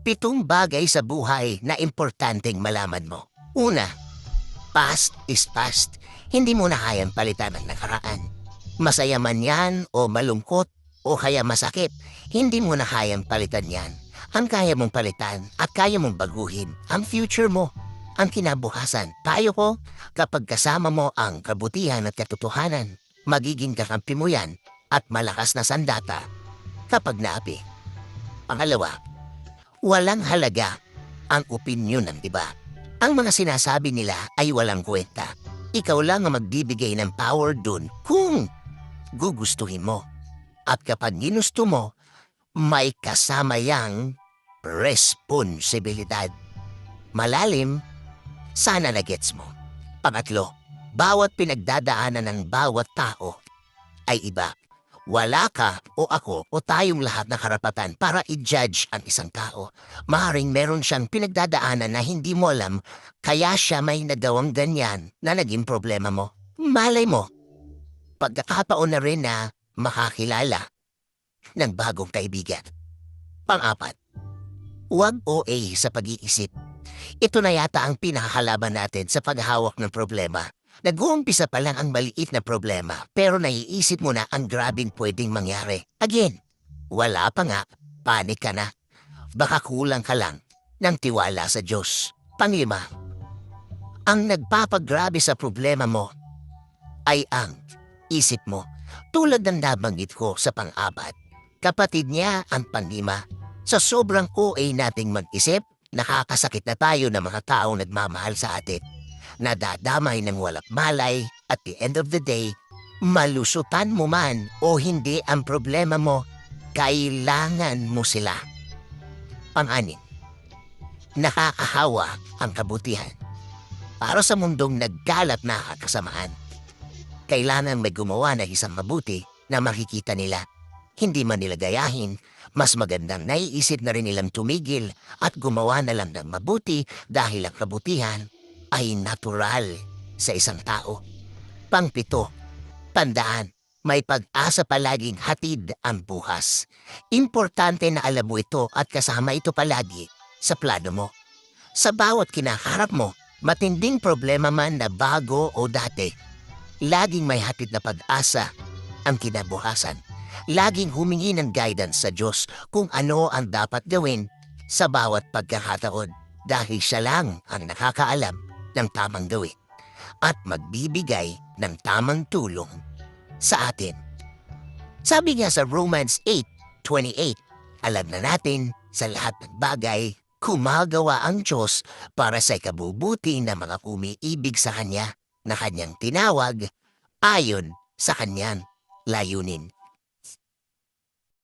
7 bagay sa buhay na importanteng malaman mo. Una, past is past. Hindi mo na kayang palitan ang nakaraan. Masaya man yan o malungkot o kaya masakit, hindi mo na kayang palitan yan. Ang kaya mong palitan at kaya mong baguhin ang future mo, ang kinabukasan. Payo ko, kapag kasama mo ang kabutihan at katotohanan, magiging kakampi mo yan at malakas na sandata kapag naapi. Pangalawa, walang halaga ang opinyon ng iba. Ang mga sinasabi nila ay walang kwenta. Ikaw lang ang magbibigay ng power dun kung gugustuhin mo. At kapag ginusto mo, may kasama yang responsibilidad. Malalim, sana na-gets mo. Pangatlo, bawat pinagdadaanan ng bawat tao ay iba. Wala ka o ako o tayong lahat na karapatan para i-judge ang isang tao. Maaaring meron siyang pinagdadaanan na hindi mo alam, kaya siya may nagawang ganyan na naging problema mo. Malay mo, pagkakataon na rin na makakilala ng bagong kaibigan. Pang-apat, huwag OA sa pag-iisip. Ito na yata ang pinakakalaban natin sa paghawak ng problema. Nag-uumpisa pa lang ang maliit na problema pero naiisip mo na ang grabing pwedeng mangyari. Again, wala pa nga, panik ka na. Baka kulang ka lang ng tiwala sa Diyos. Panglima, ang nagpapagrabe sa problema mo ay ang isip mo. Tulad ng nabanggit ko sa pang-apat, kapatid niya ang panglima. Sa sobrang OA nating mag-isip, nakakasakit na tayo ng mga taong nagmamahal sa atin. Nadadamay ng walang malay at the end of the day, malusutan mo man o hindi ang problema mo, kailangan mo sila. Pang-anim, nakakahawa ang kabutihan. Para sa mundong naggalat na kasamaan, kailangan may gumawa ng isang mabuti na makikita nila. Hindi man nila gayahin, mas magandang naiisip na rin nilang tumigil at gumawa na lang ng mabuti dahil ang kabutihan ay natural sa isang tao. Pang-7, tandaan, may pag-asa palaging hatid ang bukas. Importante na alam mo ito at kasama ito palagi sa plano mo. Sa bawat kinaharap mo, matinding problema man na bago o dati, laging may hatid na pag-asa ang kinabukasan. Laging humingi ng guidance sa Diyos kung ano ang dapat gawin sa bawat pagkakataon dahil siya lang ang nakakaalam ng tamang gawin at magbibigay ng tamang tulong sa atin. Sabi nga sa Romans 8:28, alam na natin sa lahat ng bagay, gumagawa ang Diyos para sa ikabubuti ng mga umiibig sa Kanya na Kanyang tinawag ayon sa Kanyang layunin.